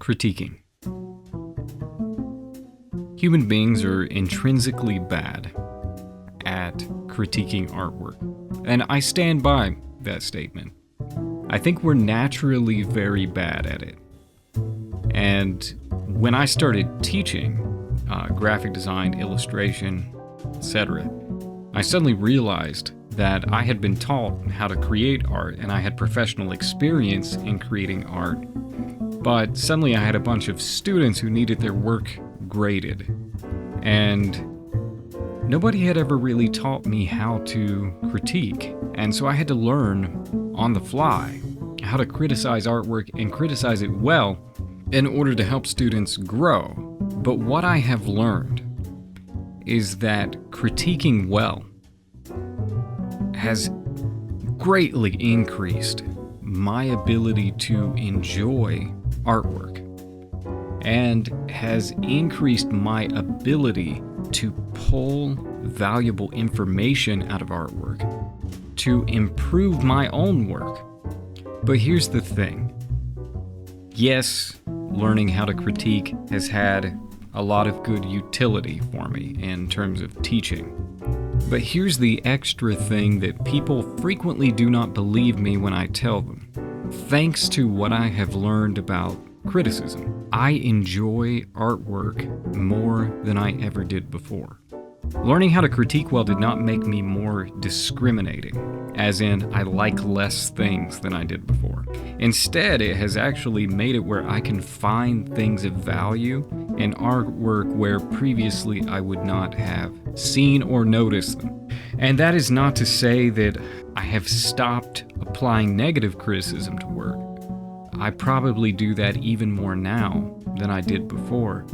Critiquing. Human beings are intrinsically bad at critiquing artwork, and I stand by that statement. I think we're naturally very bad at it. And when I started teaching graphic design, illustration, etc., I suddenly realized that I had been taught how to create art and I had professional experience in creating art. But suddenly I had a bunch of students who needed their work graded. And nobody had ever really taught me how to critique. And so I had to learn on the fly how to criticize artwork and criticize it well in order to help students grow. But what I have learned is that critiquing well has greatly increased my ability to enjoy artwork and has increased my ability to pull valuable information out of artwork to improve my own work. But here's the thing. Yes, learning how to critique has had a lot of good utility for me in terms of teaching. But here's the extra thing that people frequently do not believe me when I tell them. Thanks to what I have learned about criticism, I enjoy artwork more than I ever did before. Learning how to critique well did not make me more discriminating, as in I like less things than I did before. Instead, it has actually made it where I can find things of value in artwork where previously I would not have seen or noticed them. And that is not to say that I have stopped applying negative criticism to work. I probably do that even more now than I did before.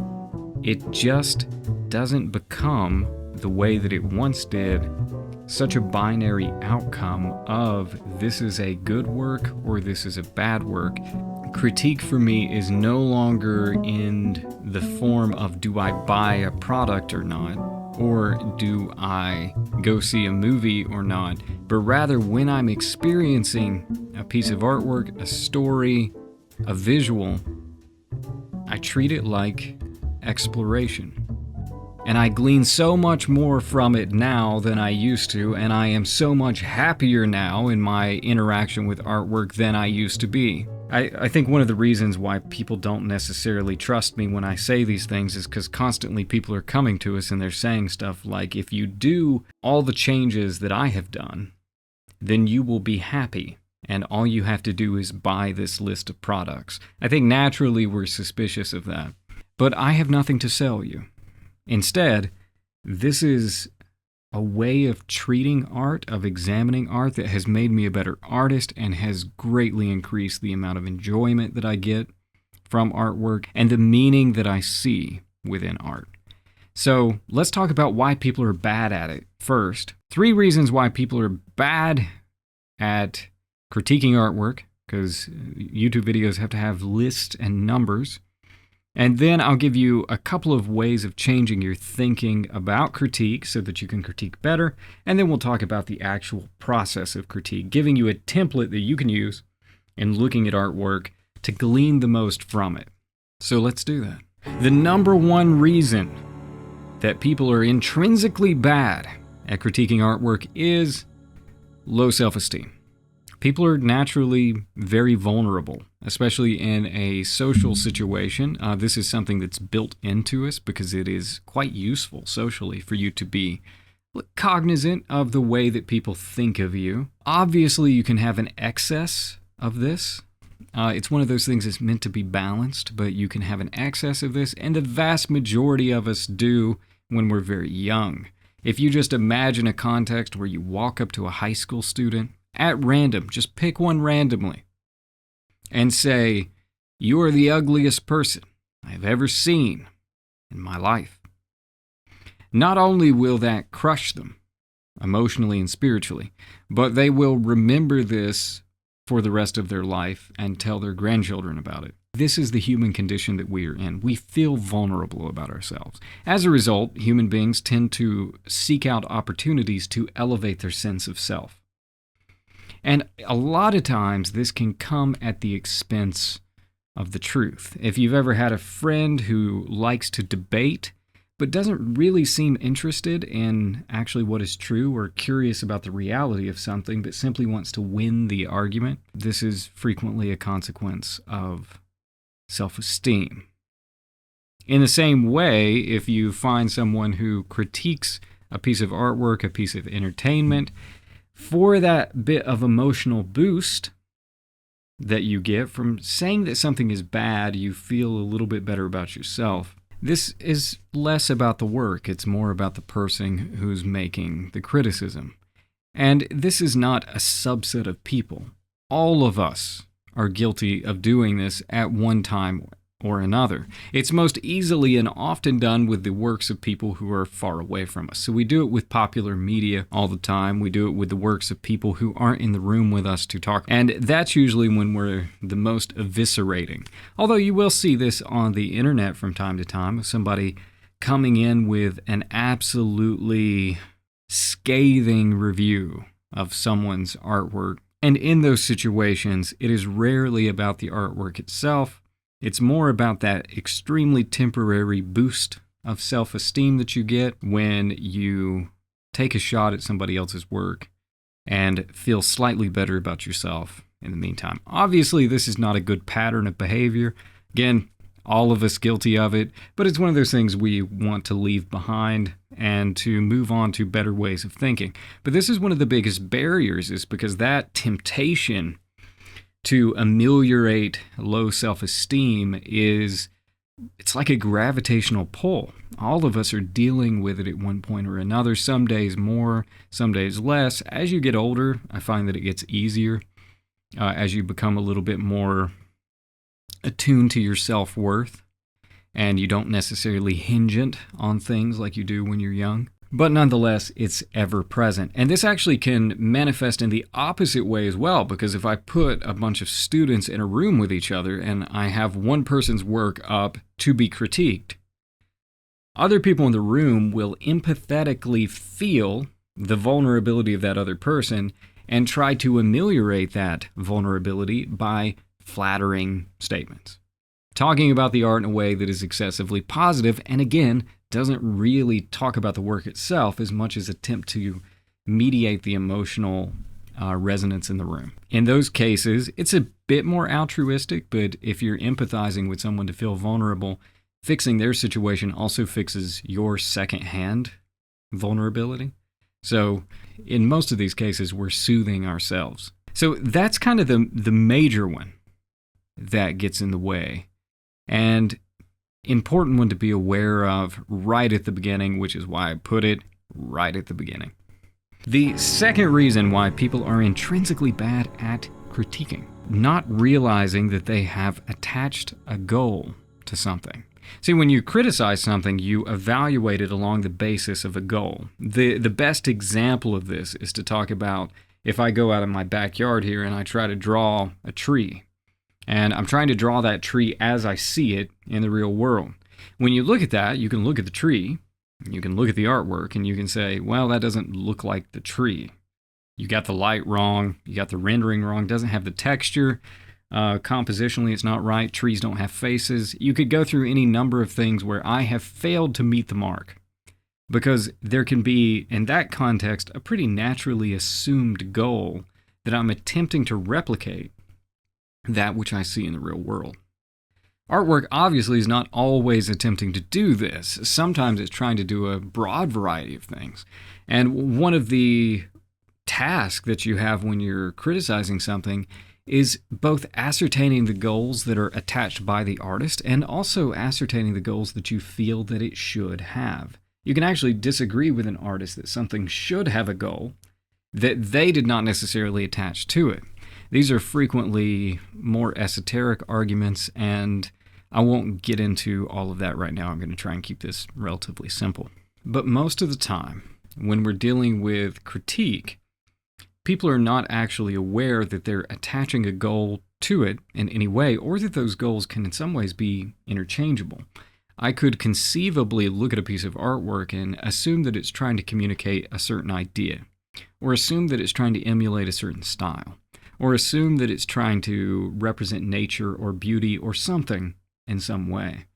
It just doesn't become the way that it once did, such a binary outcome of this is a good work or this is a bad work. Critique for me is no longer in the form of do I buy a product or not, or do I go see a movie or not, but rather when I'm experiencing a piece of artwork, a story, a visual, I treat it like exploration. And I glean so much more from it now than I used to, and I am so much happier now in my interaction with artwork than I used to be. I think one of the reasons why people don't necessarily trust me when I say these things is because constantly people are coming to us and they're saying stuff like, if you do all the changes that I have done, then you will be happy, and all you have to do is buy this list of products. I think naturally we're suspicious of that, but I have nothing to sell you. Instead, this is a way of treating art, of examining art that has made me a better artist and has greatly increased the amount of enjoyment that I get from artwork and the meaning that I see within art. So let's talk about why people are bad at it first. 3 reasons why people are bad at critiquing artwork, because YouTube videos have to have lists and numbers. And then I'll give you a couple of ways of changing your thinking about critique so that you can critique better. And then we'll talk about the actual process of critique, giving you a template that you can use in looking at artwork to glean the most from it. So let's do that. The number one reason that people are intrinsically bad at critiquing artwork is low self-esteem. People are naturally very vulnerable, especially in a social situation. This is something that's built into us because it is quite useful socially for you to be cognizant of the way that people think of you. Obviously, you can have an excess of this. It's one of those things that's meant to be balanced, but you can have an excess of this, and the vast majority of us do when we're very young. If you just imagine a context where you walk up to a high school student, at random, just pick one randomly, and say, "You are the ugliest person I've ever seen in my life." Not only will that crush them emotionally and spiritually, but they will remember this for the rest of their life and tell their grandchildren about it. This is the human condition that we are in. We feel vulnerable about ourselves. As a result, human beings tend to seek out opportunities to elevate their sense of self. And a lot of times this can come at the expense of the truth. If you've ever had a friend who likes to debate, but doesn't really seem interested in actually what is true or curious about the reality of something, but simply wants to win the argument, this is frequently a consequence of self-esteem. In the same way, if you find someone who critiques a piece of artwork, a piece of entertainment, for that bit of emotional boost that you get from saying that something is bad, you feel a little bit better about yourself. This is less about the work, it's more about the person who's making the criticism. And this is not a subset of people. All of us are guilty of doing this at one time or another. It's most easily and often done with the works of people who are far away from us. So we do it with popular media all the time. We do it with the works of people who aren't in the room with us to talk. And that's usually when we're the most eviscerating. Although you will see this on the internet from time to time, somebody coming in with an absolutely scathing review of someone's artwork. And in those situations, it is rarely about the artwork itself. It's more about that extremely temporary boost of self-esteem that you get when you take a shot at somebody else's work and feel slightly better about yourself in the meantime. Obviously, this is not a good pattern of behavior. Again, all of us guilty of it, but it's one of those things we want to leave behind and to move on to better ways of thinking. But this is one of the biggest barriers, is because that temptation to ameliorate low self-esteem it's like a gravitational pull. All of us are dealing with it at one point or another, some days more, some days less. As you get older, I find that it gets easier as you become a little bit more attuned to your self-worth, and you don't necessarily hinge it on things like you do when you're young. But nonetheless, it's ever present. And this actually can manifest in the opposite way as well, because if I put a bunch of students in a room with each other and I have one person's work up to be critiqued, other people in the room will empathetically feel the vulnerability of that other person and try to ameliorate that vulnerability by flattering statements, talking about the art in a way that is excessively positive, and again, doesn't really talk about the work itself as much as attempt to mediate the emotional resonance in the room. In those cases, it's a bit more altruistic, but if you're empathizing with someone to feel vulnerable, fixing their situation also fixes your secondhand vulnerability. So in most of these cases, we're soothing ourselves. So that's kind of the major one that gets in the way. And important one to be aware of right at the beginning, which is why I put it right at the beginning. The second reason why people are intrinsically bad at critiquing, not realizing that they have attached a goal to something. See, when you criticize something, you evaluate it along the basis of a goal. The best example of this is to talk about if I go out in my backyard here and I try to draw a tree. And I'm trying to draw that tree as I see it in the real world. When you look at that, you can look at the tree, you can look at the artwork, and you can say, well, that doesn't look like the tree. You got the light wrong, you got the rendering wrong, doesn't have the texture, compositionally it's not right, trees don't have faces. You could go through any number of things where I have failed to meet the mark. Because there can be, in that context, a pretty naturally assumed goal that I'm attempting to replicate that which I see in the real world. Artwork obviously is not always attempting to do this. Sometimes it's trying to do a broad variety of things. And one of the tasks that you have when you're criticizing something is both ascertaining the goals that are attached by the artist and also ascertaining the goals that you feel that it should have. You can actually disagree with an artist that something should have a goal that they did not necessarily attach to it. These are frequently more esoteric arguments, and I won't get into all of that right now. I'm going to try and keep this relatively simple. But most of the time, when we're dealing with critique, people are not actually aware that they're attaching a goal to it in any way, or that those goals can in some ways be interchangeable. I could conceivably look at a piece of artwork and assume that it's trying to communicate a certain idea, or assume that it's trying to emulate a certain style, or assume that it's trying to represent nature or beauty or something in some way.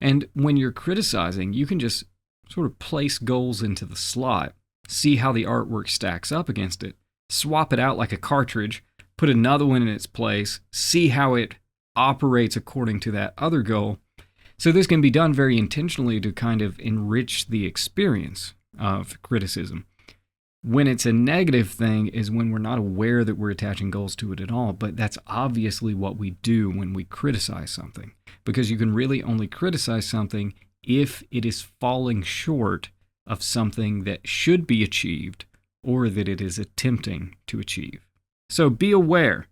And when you're criticizing, you can just sort of place goals into the slot, see how the artwork stacks up against it, swap it out like a cartridge, put another one in its place, see how it operates according to that other goal. So this can be done very intentionally to kind of enrich the experience of criticism. When it's a negative thing is when we're not aware that we're attaching goals to it at all, but that's obviously what we do when we criticize something, because you can really only criticize something if it is falling short of something that should be achieved or that it is attempting to achieve. So be aware.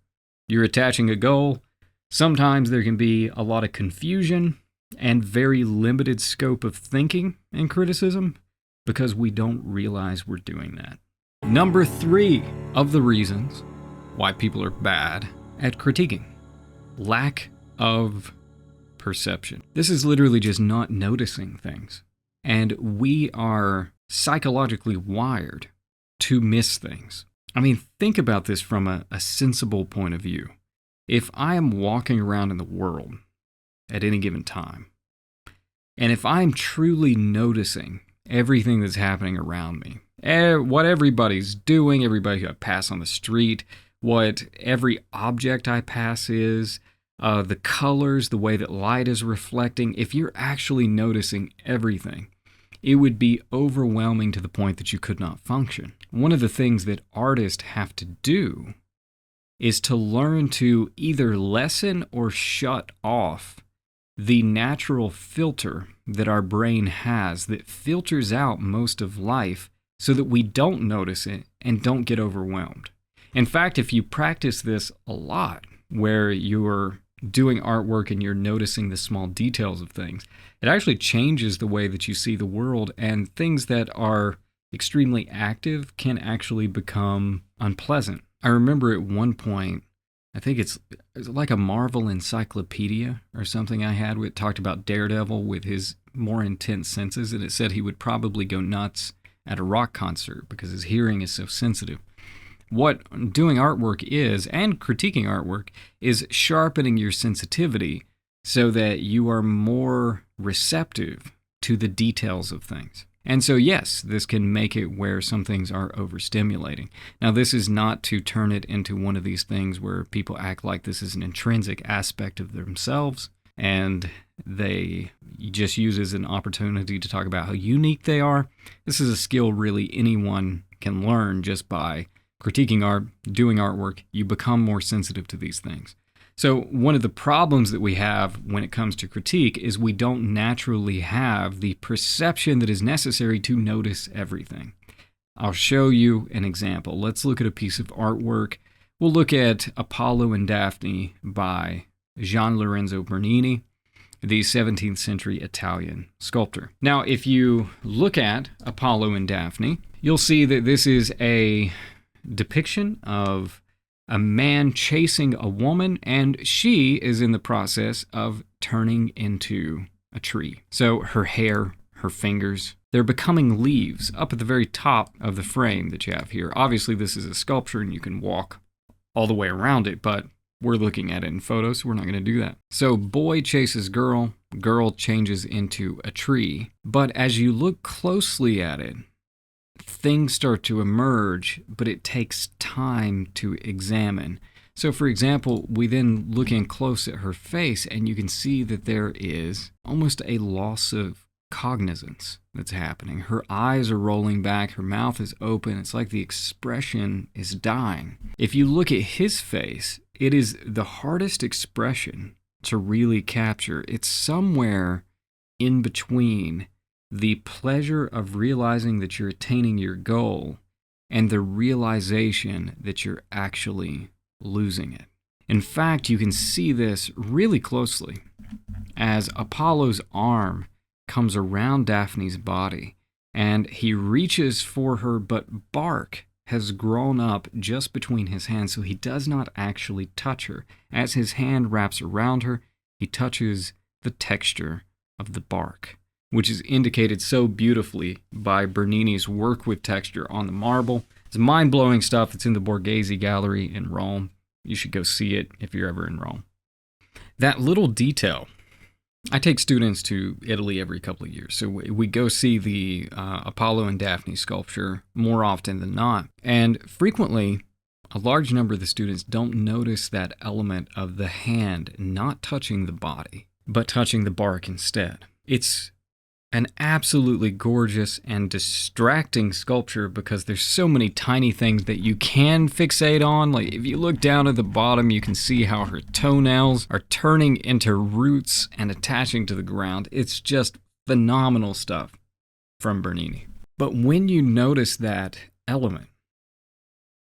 You're attaching a goal. Sometimes there can be a lot of confusion and very limited scope of thinking in criticism because we don't realize we're doing that. Number 3 of the reasons why people are bad at critiquing: lack of perception. This is literally just not noticing things. And we are psychologically wired to miss things. I mean, think about this from a sensible point of view. If I am walking around in the world at any given time, and if I'm truly noticing everything that's happening around me, what everybody's doing, everybody who I pass on the street, what every object I pass is, the colors, the way that light is reflecting, if you're actually noticing everything, it would be overwhelming to the point that you could not function. One of the things that artists have to do is to learn to either lessen or shut off the natural filter that our brain has that filters out most of life so that we don't notice it and don't get overwhelmed. In fact, if you practice this a lot, where you're doing artwork and you're noticing the small details of things, it actually changes the way that you see the world, and things that are extremely active can actually become unpleasant. I remember at one point, I think it's like a Marvel encyclopedia or something I had, it talked about Daredevil with his more intense senses, and it said he would probably go nuts at a rock concert because his hearing is so sensitive. What doing artwork is, and critiquing artwork, is sharpening your sensitivity so that you are more receptive to the details of things. And so yes, this can make it where some things are overstimulating. Now, this is not to turn it into one of these things where people act like this is an intrinsic aspect of themselves and they just use it as an opportunity to talk about how unique they are. This is a skill really anyone can learn just by critiquing art, doing artwork. You become more sensitive to these things. So one of the problems that we have when it comes to critique is we don't naturally have the perception that is necessary to notice everything. I'll show you an example. Let's look at a piece of artwork. We'll look at Apollo and Daphne by Gian Lorenzo Bernini, the 17th century Italian sculptor. Now, if you look at Apollo and Daphne, you'll see that this is a depiction of a man chasing a woman, and she is in the process of turning into a tree. So her hair, her fingers, they're becoming leaves up at the very top of the frame that you have here. Obviously, this is a sculpture and you can walk all the way around it, but we're looking at it in photos, so we're not going to do that. So boy chases girl, girl changes into a tree, but as you look closely at it, things start to emerge, but it takes time to examine. So for example, we then look in close at her face and you can see that there is almost a loss of cognizance that's happening. Her eyes are rolling back, her mouth is open. It's like the expression is dying. If you look at his face, it is the hardest expression to really capture. It's somewhere in between the pleasure of realizing that you're attaining your goal and the realization that you're actually losing it. In fact, you can see this really closely as Apollo's arm comes around Daphne's body and he reaches for her, but bark has grown up just between his hands, so he does not actually touch her. As his hand wraps around her, he touches the texture of the bark, which is indicated so beautifully by Bernini's work with texture on the marble. It's mind-blowing stuff. It's in the Borghese Gallery in Rome. You should go see it if you're ever in Rome. That little detail. I take students to Italy every couple of years, so we go see the Apollo and Daphne sculpture more often than not. And frequently, a large number of the students don't notice that element of the hand not touching the body, but touching the bark instead. It's an absolutely gorgeous and distracting sculpture because there's so many tiny things that you can fixate on. Like if you look down at the bottom, you can see how her toenails are turning into roots and attaching to the ground. It's just phenomenal stuff from Bernini. But when you notice that element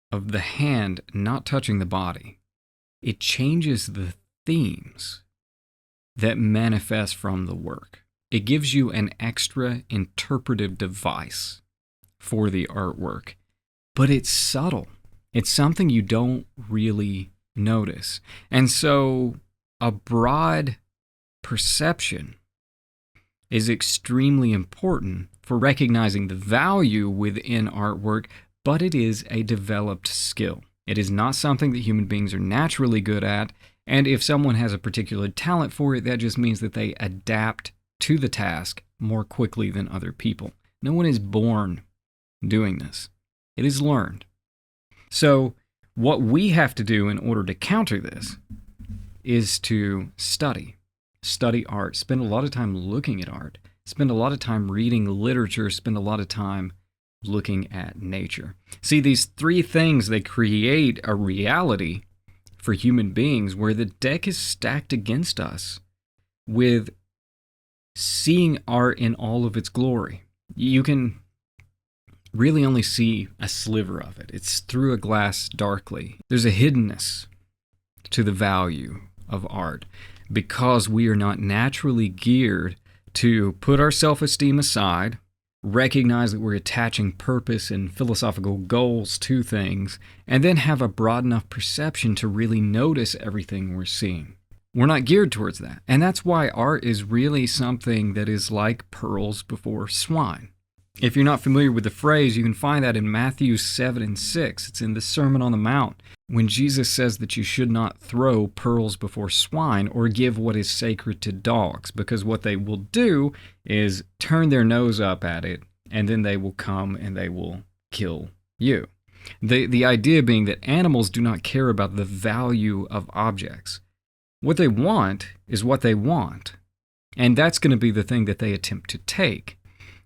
of the hand not touching the body, it changes the themes that manifest from the work. It gives you an extra interpretive device for the artwork, but it's subtle. It's something you don't really notice. And so a broad perception is extremely important for recognizing the value within artwork, but it is a developed skill. It is not something that human beings are naturally good at, and if someone has a particular talent for it, that just means that they adapt to the task more quickly than other people. No one is born doing this. It is learned. So what we have to do in order to counter this is to study art, spend a lot of time looking at art, spend a lot of time reading literature, spend a lot of time looking at nature. See, these three things, they create a reality for human beings where the deck is stacked against us with seeing art in all of its glory. You can really only see a sliver of it. It's through a glass darkly. There's a hiddenness to the value of art because we are not naturally geared to put our self-esteem aside, recognize that we're attaching purpose and philosophical goals to things, and then have a broad enough perception to really notice everything we're seeing. We're not geared towards that. And that's why art is really something that is like pearls before swine. If you're not familiar with the phrase, you can find that in Matthew 7 and 6. It's in the Sermon on the Mount, when Jesus says that you should not throw pearls before swine or give what is sacred to dogs, because what they will do is turn their nose up at it, and then they will come and they will kill you. The idea being that animals do not care about the value of objects. What they want is what they want, and that's going to be the thing that they attempt to take.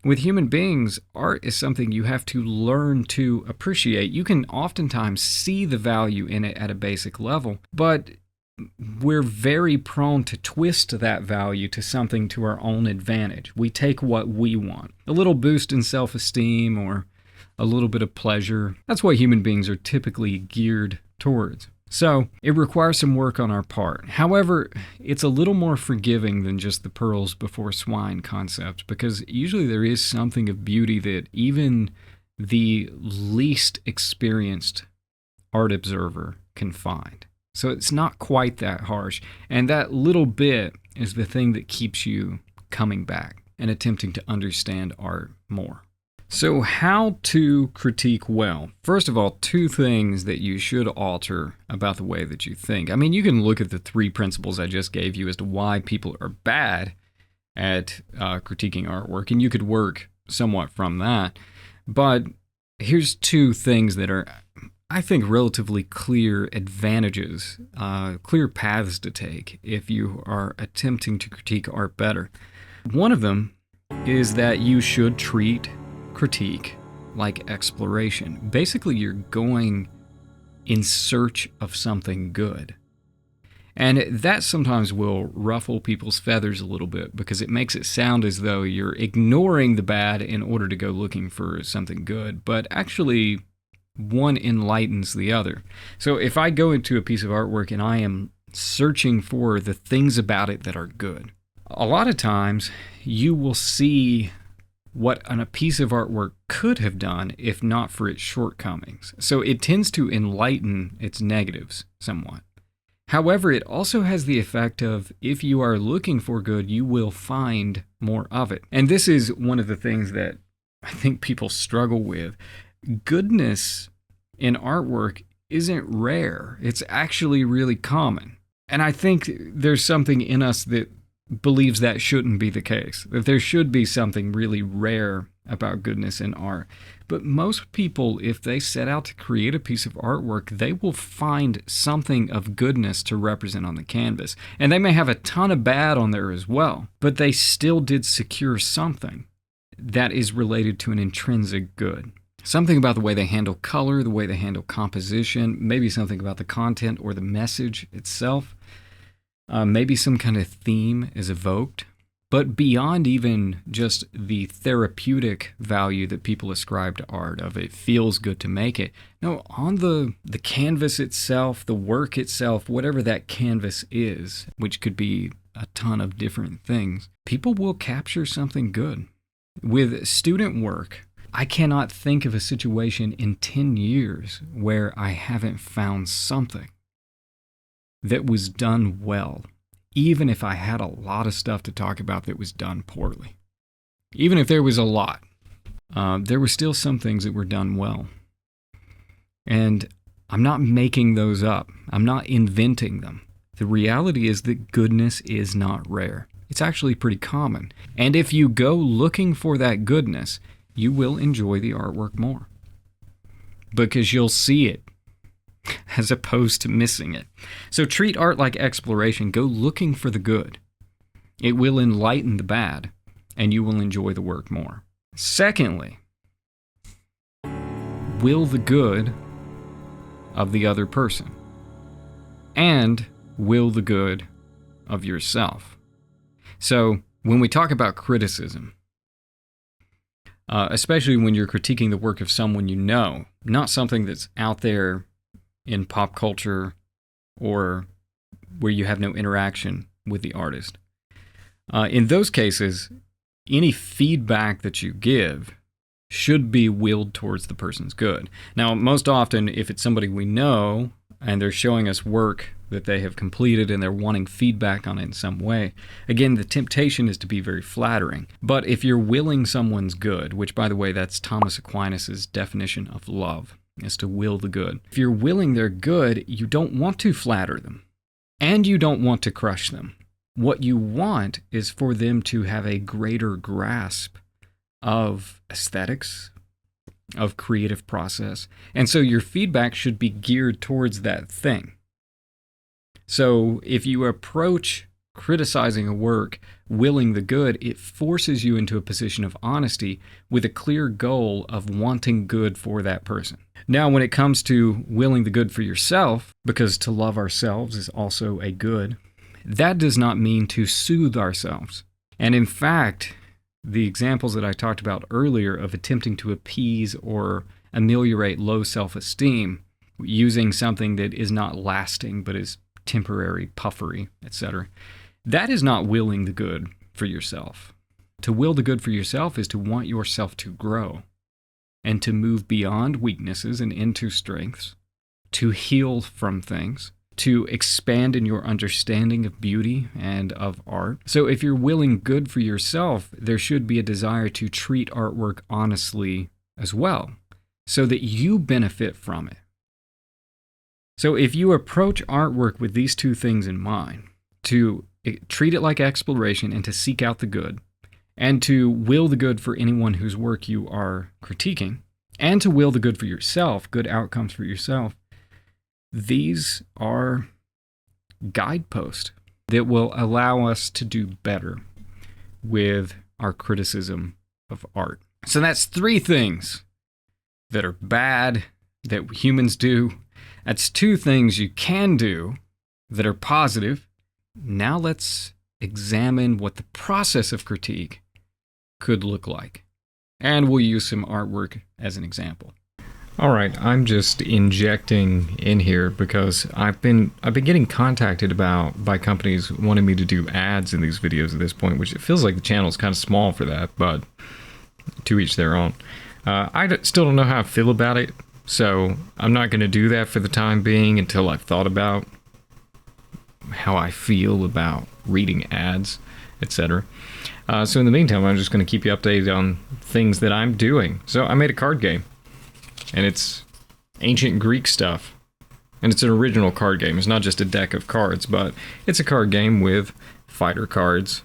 With human beings, art is something you have to learn to appreciate. You can oftentimes see the value in it at a basic level, but we're very prone to twist that value to something to our own advantage. We take what we want, a little boost in self-esteem or a little bit of pleasure. That's what human beings are typically geared towards. So it requires some work on our part. However, it's a little more forgiving than just the pearls before swine concept, because usually there is something of beauty that even the least experienced art observer can find. So it's not quite that harsh. And that little bit is the thing that keeps you coming back and attempting to understand art more. So how to critique well? First of all, two things that you should alter about the way that you think. I mean, you can look at the three principles I just gave you as to why people are bad at critiquing artwork, and you could work somewhat from that. But here's two things that are, I think, relatively clear advantages, clear paths to take if you are attempting to critique art better. One of them is that you should treat critique like exploration. Basically, you're going in search of something good. And that sometimes will ruffle people's feathers a little bit because it makes it sound as though you're ignoring the bad in order to go looking for something good. But actually, one enlightens the other. So if I go into a piece of artwork and I am searching for the things about it that are good, a lot of times you will see what a piece of artwork could have done if not for its shortcomings. So it tends to enlighten its negatives somewhat. However, it also has the effect of, if you are looking for good, you will find more of it. And this is one of the things that I think people struggle with. Goodness in artwork isn't rare. It's actually really common. And I think there's something in us that believes that shouldn't be the case, that there should be something really rare about goodness in art. But most people, if they set out to create a piece of artwork, they will find something of goodness to represent on the canvas. And they may have a ton of bad on there as well, but they still did secure something that is related to an intrinsic good. Something about the way they handle color, the way they handle composition, maybe something about the content or the message itself. Maybe some kind of theme is evoked. But beyond even just the therapeutic value that people ascribe to art, of it feels good to make it, no, on the canvas itself, the work itself, whatever that canvas is, which could be a ton of different things, people will capture something good. With student work, I cannot think of a situation in 10 years where I haven't found something that was done well, even if I had a lot of stuff to talk about that was done poorly. Even if there was a lot, there were still some things that were done well. And I'm not making those up. I'm not inventing them. The reality is that goodness is not rare. It's actually pretty common. And if you go looking for that goodness, you will enjoy the artwork more, because you'll see it as opposed to missing it. So treat art like exploration. Go looking for the good. It will enlighten the bad, and you will enjoy the work more. Secondly, will the good of the other person, and will the good of yourself. So when we talk about criticism, especially when you're critiquing the work of someone you know, not something that's out there in pop culture or where you have no interaction with the artist. In those cases, any feedback that you give should be willed towards the person's good. Now, most often, if it's somebody we know and they're showing us work that they have completed and they're wanting feedback on it in some way, again, the temptation is to be very flattering. But if you're willing someone's good, which, by the way, that's Thomas Aquinas' definition of love, is to will the good. If you're willing their good, you don't want to flatter them, and you don't want to crush them. What you want is for them to have a greater grasp of aesthetics, of creative process, and so your feedback should be geared towards that thing. So if you approach criticizing a work, willing the good, it forces you into a position of honesty with a clear goal of wanting good for that person. Now, when it comes to willing the good for yourself, because to love ourselves is also a good, that does not mean to soothe ourselves. And in fact, the examples that I talked about earlier of attempting to appease or ameliorate low self-esteem using something that is not lasting but is temporary, puffery, etc., that is not willing the good for yourself. To will the good for yourself is to want yourself to grow and to move beyond weaknesses and into strengths, to heal from things, to expand in your understanding of beauty and of art. So if you're willing good for yourself, there should be a desire to treat artwork honestly as well, so that you benefit from it. So if you approach artwork with these two things in mind, to treat it like exploration and to seek out the good, and to will the good for anyone whose work you are critiquing, and to will the good for yourself, good outcomes for yourself, these are guideposts that will allow us to do better with our criticism of art. So that's 3 things that are bad that humans do. That's 2 things you can do that are positive. Now let's examine what the process of critique could look like. And we'll use some artwork as an example. All right, I'm just injecting in here because I've been getting contacted by companies wanting me to do ads in these videos at this point, which it feels like the channel is kind of small for that, but to each their own. Still don't know how I feel about it, so I'm not going to do that for the time being until I've thought about how I feel about reading ads, etc. So in the meantime, I'm just going to keep you updated on things that I'm doing. So I made a card game, and it's ancient Greek stuff. And it's an original card game. It's not just a deck of cards, but it's a card game with fighter cards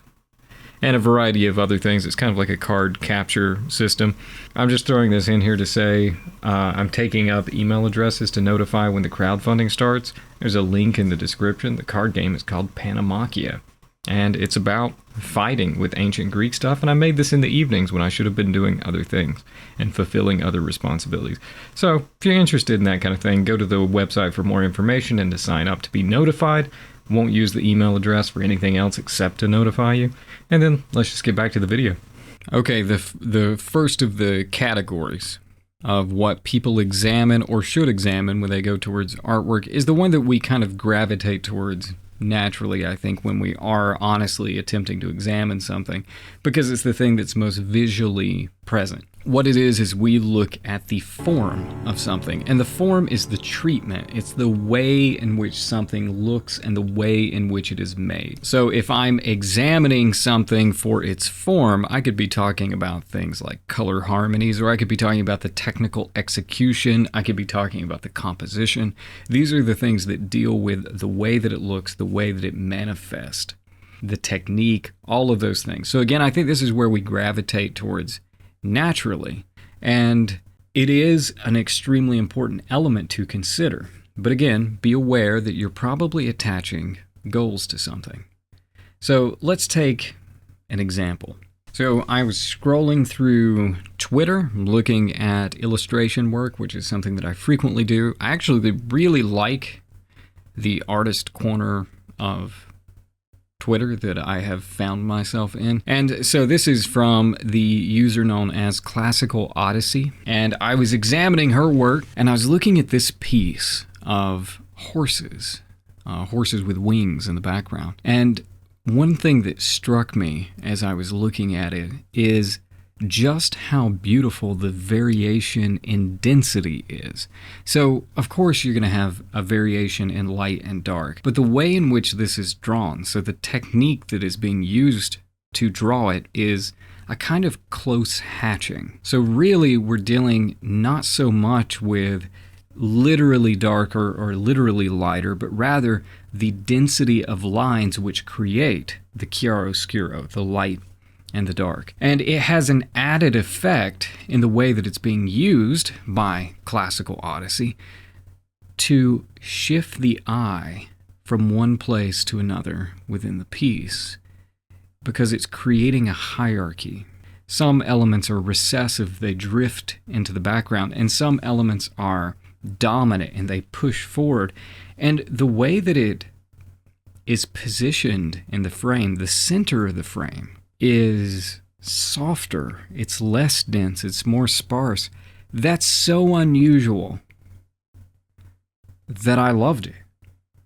and a variety of other things. It's kind of like a card capture system. I'm just throwing this in here to say I'm taking up email addresses to notify when the crowdfunding starts. There's a link in the description. The card game is called Panomachea, and it's about fighting with ancient Greek stuff, and I made this in the evenings when I should have been doing other things and fulfilling other responsibilities. So if you're interested in that kind of thing, go to the website for more information and to sign up to be notified. Won't use the email address for anything else except to notify you. And then let's just get back to the video. Okay, the first of the categories of what people examine or should examine when they go towards artwork is the one that we kind of gravitate towards naturally, I think, when we are honestly attempting to examine something, because it's the thing that's most visually present. What it is we look at the form of something, and the form is the treatment. It's the way in which something looks and the way in which it is made. So if I'm examining something for its form, I could be talking about things like color harmonies, or I could be talking about the technical execution. I could be talking about the composition. These are the things that deal with the way that it looks, the way that it manifests, the technique, all of those things. So again, I think this is where we gravitate towards naturally, and it is an extremely important element to consider. But again, be aware that you're probably attaching goals to something. So let's take an example. So I was scrolling through Twitter, looking at illustration work, which is something that I frequently do. I actually really like the artist corner of Twitter that I have found myself in. And so this is from the user known as Classical Odyssey. And I was examining her work, and I was looking at this piece of horses with wings in the background. And one thing that struck me as I was looking at it is just how beautiful the variation in density is. So, of course, you're going to have a variation in light and dark, but the way in which this is drawn, so the technique that is being used to draw it, is a kind of close hatching. So really, we're dealing not so much with literally darker or literally lighter, but rather the density of lines which create the chiaroscuro, the light and the dark. And it has an added effect in the way that it's being used by Classical Odyssey to shift the eye from one place to another within the piece, because it's creating a hierarchy. Some elements are recessive, they drift into the background, and some elements are dominant and they push forward. And the way that it is positioned in the frame, the center of the frame, is softer, it's less dense, it's more sparse. That's so unusual that I loved it.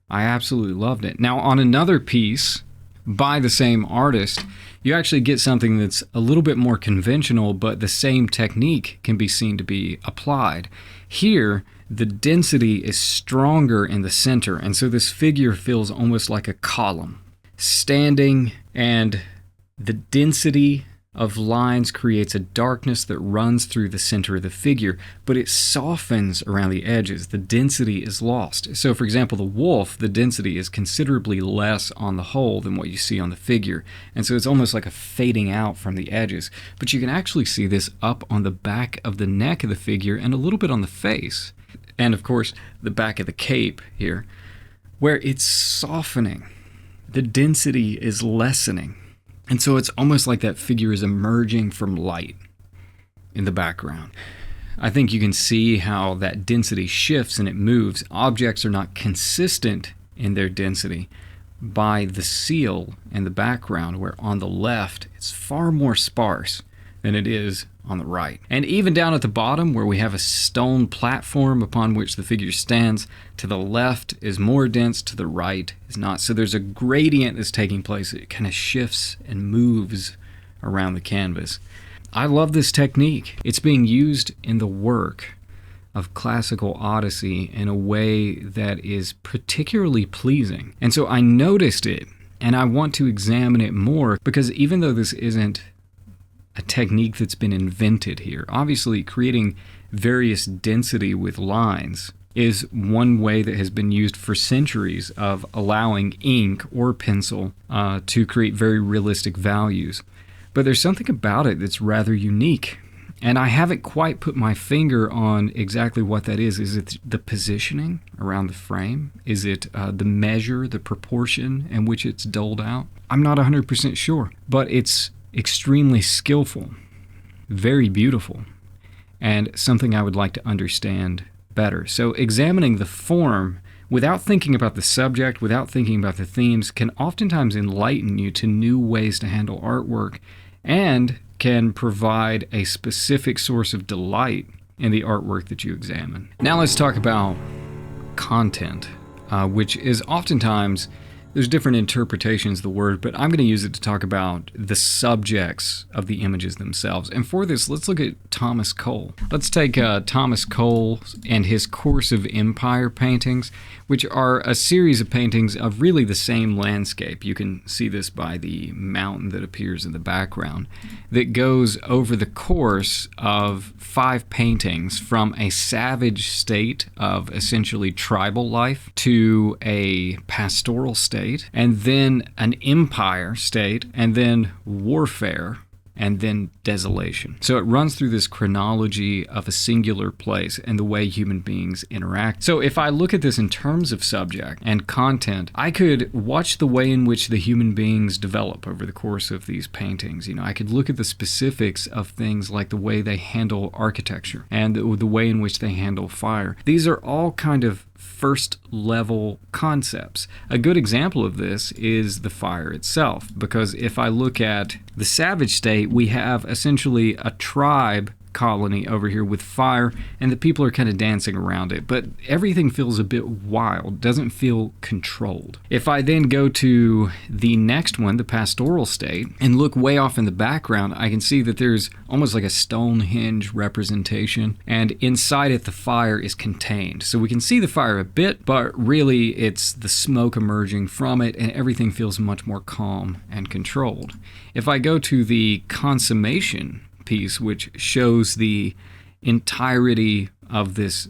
I absolutely loved it. Now, on another piece by the same artist, you actually get something that's a little bit more conventional, but the same technique can be seen to be applied. Here, the density is stronger in the center, and so this figure feels almost like a column standing, and the density of lines creates a darkness that runs through the center of the figure, but it softens around the edges. The density is lost. So, for example, the wolf, the density is considerably less on the whole than what you see on the figure. And so it's almost like a fading out from the edges. But you can actually see this up on the back of the neck of the figure and a little bit on the face. And, of course, the back of the cape here, where it's softening. The density is lessening. And so it's almost like that figure is emerging from light in the background. I think you can see how that density shifts and it moves. Objects are not consistent in their density by the seal in the background, where on the left it's far more sparse than it is on the right. And even down at the bottom, where we have a stone platform upon which the figure stands, to the left is more dense, to the right is not. So there's a gradient that's taking place. It kind of shifts and moves around the canvas. I love this technique. It's being used in the work of Classical Odyssey in a way that is particularly pleasing. And so I noticed it, and I want to examine it more, because even though this isn't a technique that's been invented here, obviously creating various density with lines is one way that has been used for centuries of allowing ink or pencil to create very realistic values. But there's something about it that's rather unique. And I haven't quite put my finger on exactly what that is. Is it the positioning around the frame? Is it the measure, the proportion in which it's doled out? I'm not 100% sure, but it's extremely skillful, very beautiful, and something I would like to understand better. So examining the form without thinking about the subject, without thinking about the themes, can oftentimes enlighten you to new ways to handle artwork and can provide a specific source of delight in the artwork that you examine. Now let's talk about content, which is oftentimes, there's different interpretations of the word, but I'm going to use it to talk about the subjects of the images themselves. And for this, let's look at Thomas Cole. Let's take Thomas Cole and his course of empire paintings, which are a series of paintings of really the same landscape. You can see this by the mountain that appears in the background, that goes over the course of 5 paintings from a savage state of essentially tribal life to a pastoral state, and then an empire state, and then warfare, and then desolation. So it runs through this chronology of a singular place and the way human beings interact. So if I look at this in terms of subject and content, I could watch the way in which the human beings develop over the course of these paintings. You know, I could look at the specifics of things like the way they handle architecture and the way in which they handle fire. These are all kind of first level concepts. A good example of this is the fire itself, because if I look at the savage state, we have essentially a tribe colony over here with fire, and the people are kind of dancing around it, but everything feels a bit wild, doesn't feel controlled. If I then go to the next one, the pastoral state, and look way off in the background, I can see that there's almost like a Stonehenge representation, and inside it the fire is contained. So we can see the fire a bit, but really it's the smoke emerging from it, and everything feels much more calm and controlled. If I go to the consummation piece, which shows the entirety of this,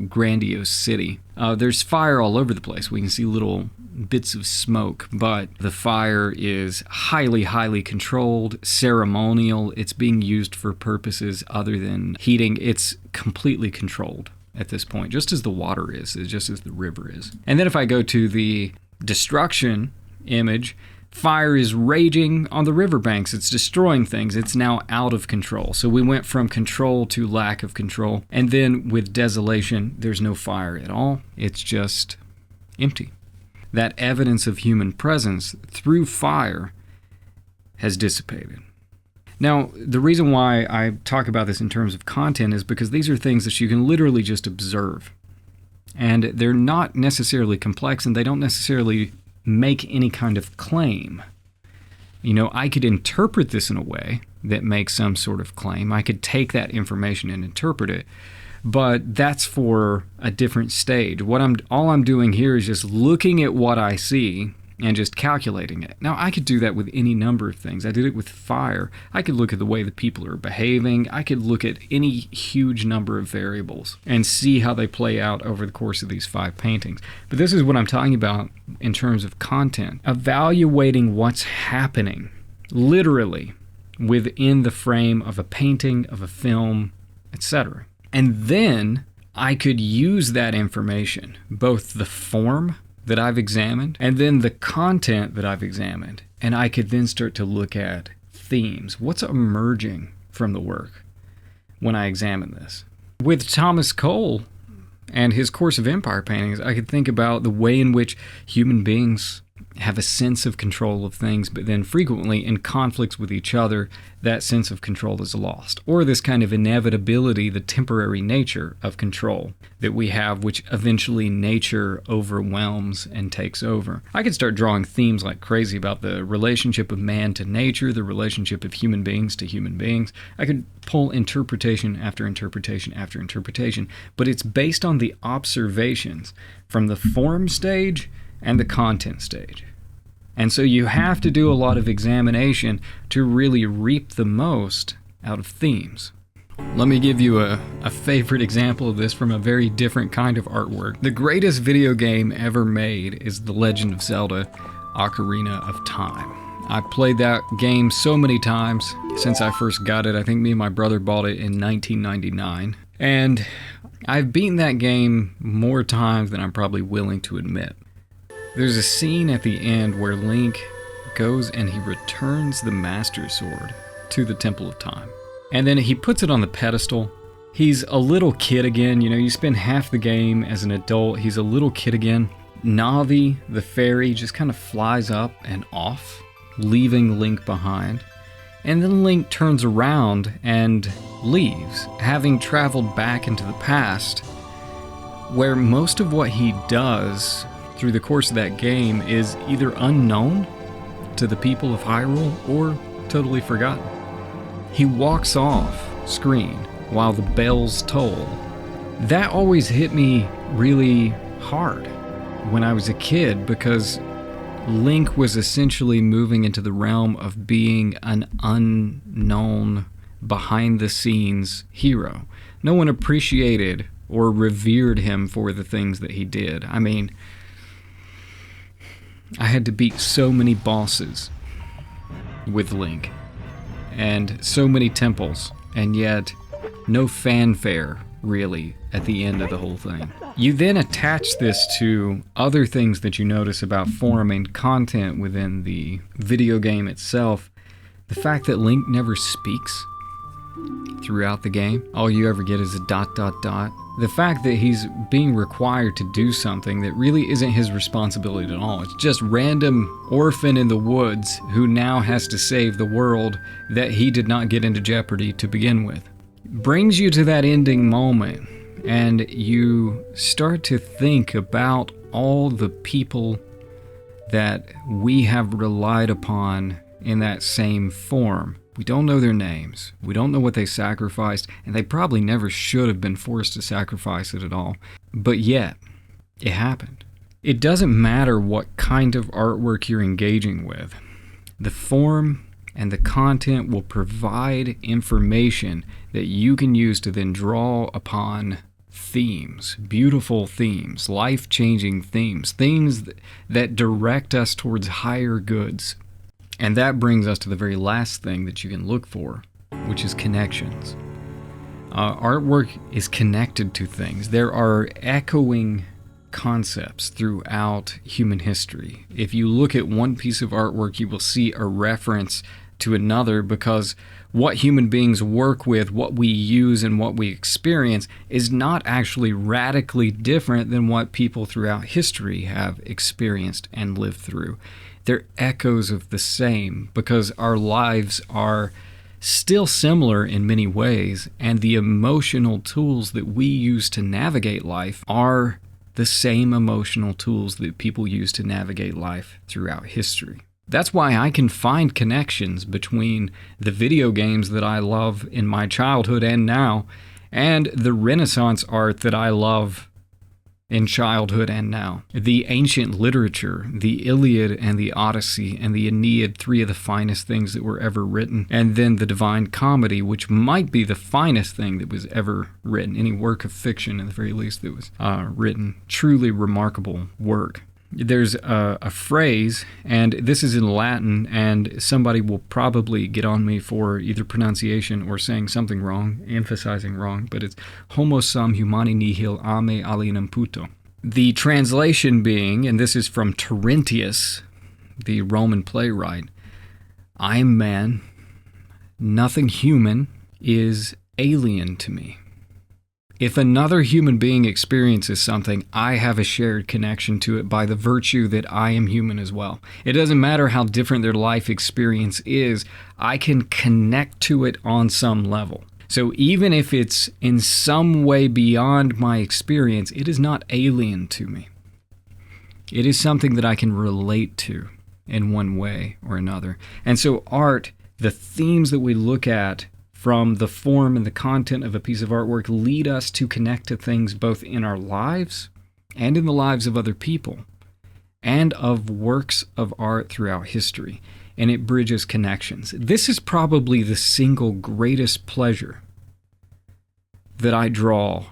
grandiose city, there's fire all over the place. We can see little bits of smoke, but the fire is highly, highly controlled, ceremonial. It's being used for purposes other than heating. It's completely controlled at this point, just as the water is, just as the river is. And then if I go to the destruction image, fire is raging on the riverbanks. It's destroying things. It's now out of control. So we went from control to lack of control. And then with desolation, there's no fire at all. It's just empty. That evidence of human presence through fire has dissipated. Now, the reason why I talk about this in terms of content is because these are things that you can literally just observe. And they're not necessarily complex, and they don't necessarily make any kind of claim. I could interpret this in a way that makes some sort of claim. I could take that information and interpret it, but that's for a different stage. All I'm doing here is just looking at what I see and just calculating it. Now, I could do that with any number of things. I did it with fire. I could look at the way the people are behaving. I could look at any huge number of variables and see how they play out over the course of these 5 paintings. But this is what I'm talking about in terms of content. Evaluating what's happening, literally, within the frame of a painting, of a film, etc. And then I could use that information, both the form that I've examined and then the content that I've examined, and I could then start to look at themes. What's emerging from the work when I examine this? With Thomas Cole and his course of empire paintings, I could think about the way in which human beings have a sense of control of things, but then frequently in conflicts with each other, that sense of control is lost. Or this kind of inevitability, the temporary nature of control that we have, which eventually nature overwhelms and takes over. I could start drawing themes like crazy about the relationship of man to nature, the relationship of human beings to human beings. I could pull interpretation after interpretation after interpretation, but it's based on the observations from the form stage and the content stage. And so you have to do a lot of examination to really reap the most out of themes. Let me give you a favorite example of this from a very different kind of artwork. The greatest video game ever made is The Legend of Zelda: Ocarina of Time. I played that game so many times since I first got it. I think me and my brother bought it in 1999. And I've beaten that game more times than I'm probably willing to admit. There's a scene at the end where Link goes and he returns the Master Sword to the Temple of Time. And then he puts it on the pedestal. He's a little kid again. You know, you spend half the game as an adult. He's a little kid again. Navi, the fairy, just kind of flies up and off, leaving Link behind. And then Link turns around and leaves, having traveled back into the past, where most of what he does through the course of that game is either unknown to the people of Hyrule or totally forgotten. He walks off screen while the bells toll. That always hit me really hard when I was a kid, because Link was essentially moving into the realm of being an unknown, behind-the-scenes hero. No one appreciated or revered him for the things that he did. I mean, I had to beat so many bosses with Link, and so many temples, and yet no fanfare, really, at the end of the whole thing. You then attach this to other things that you notice about form and content within the video game itself. The fact that Link never speaks throughout the game. All you ever get is a ... The fact that he's being required to do something that really isn't his responsibility at all. It's just random orphan in the woods who now has to save the world that he did not get into jeopardy to begin with. Brings you to that ending moment, and you start to think about all the people that we have relied upon in that same form. We don't know their names. We don't know what they sacrificed, and they probably never should have been forced to sacrifice it at all. But yet, it happened. It doesn't matter what kind of artwork you're engaging with. The form and the content will provide information that you can use to then draw upon themes, beautiful themes, life-changing themes, things that direct us towards higher goods. And that brings us to the very last thing that you can look for, which is connections. Artwork is connected to things. There are echoing concepts throughout human history. If you look at one piece of artwork, you will see a reference to another, because what human beings work with, what we use and what we experience, is not actually radically different than what people throughout history have experienced and lived through. They're echoes of the same, because our lives are still similar in many ways, and the emotional tools that we use to navigate life are the same emotional tools that people use to navigate life throughout history. That's why I can find connections between the video games that I love in my childhood and now, and the Renaissance art that I love in childhood and now. The ancient literature, the Iliad and the Odyssey and the Aeneid, three of the finest things that were ever written, and then the Divine Comedy, which might be the finest thing that was ever written, any work of fiction at the very least that was written. Truly remarkable work. There's a phrase, and this is in Latin, and somebody will probably get on me for either pronunciation or saying something wrong, emphasizing wrong, but it's homo sum humani nihil ame alienum puto. The translation being, and this is from Terentius, the Roman playwright, I am man, nothing human is alien to me. If another human being experiences something, I have a shared connection to it by the virtue that I am human as well. It doesn't matter how different their life experience is, I can connect to it on some level. So even if it's in some way beyond my experience, it is not alien to me. It is something that I can relate to in one way or another. And so art, the themes that we look at from the form and the content of a piece of artwork, lead us to connect to things both in our lives and in the lives of other people and of works of art throughout history. And it bridges connections. This is probably the single greatest pleasure that I draw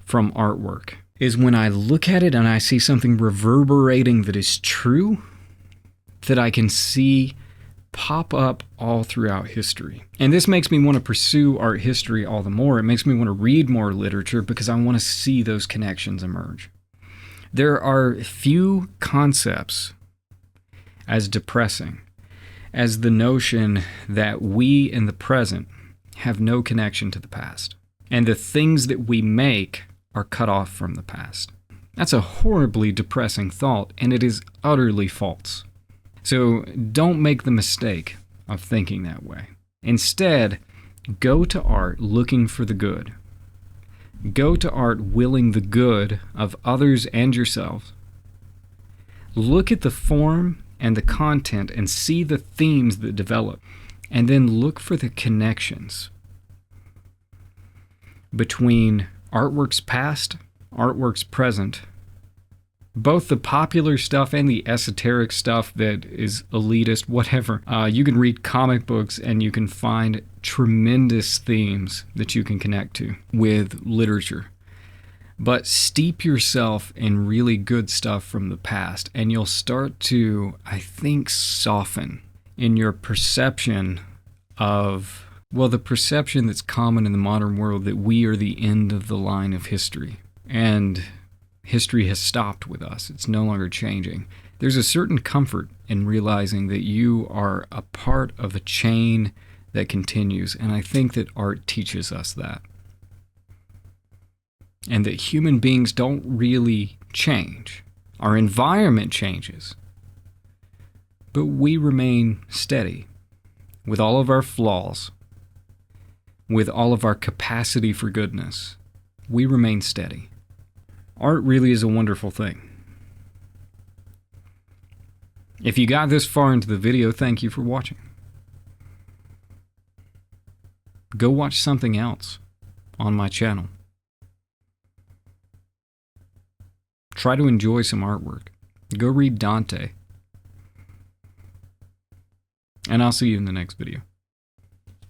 from artwork is when I look at it and I see something reverberating that is true, that I can see pop up all throughout history. And this makes me want to pursue art history all the more. It makes me want to read more literature because I want to see those connections emerge. There are few concepts as depressing as the notion that we in the present have no connection to the past, and the things that we make are cut off from the past. That's a horribly depressing thought, and it is utterly false. So don't make the mistake of thinking that way. Instead, go to art looking for the good. Go to art willing the good of others and yourselves. Look at the form and the content and see the themes that develop, and then look for the connections between artworks past, artworks present, both the popular stuff and the esoteric stuff that is elitist, whatever. You can read comic books and you can find tremendous themes that you can connect to with literature. But steep yourself in really good stuff from the past, and you'll start to, I think, soften in your perception of, well, the perception that's common in the modern world that we are the end of the line of history. And history has stopped with us. It's no longer changing. There's a certain comfort in realizing that you are a part of a chain that continues, and I think that art teaches us that. And that human beings don't really change. Our environment changes, but we remain steady with all of our flaws, with all of our capacity for goodness. We remain steady. Art really is a wonderful thing. If you got this far into the video, thank you for watching. Go watch something else on my channel. Try to enjoy some artwork. Go read Dante. And I'll see you in the next video.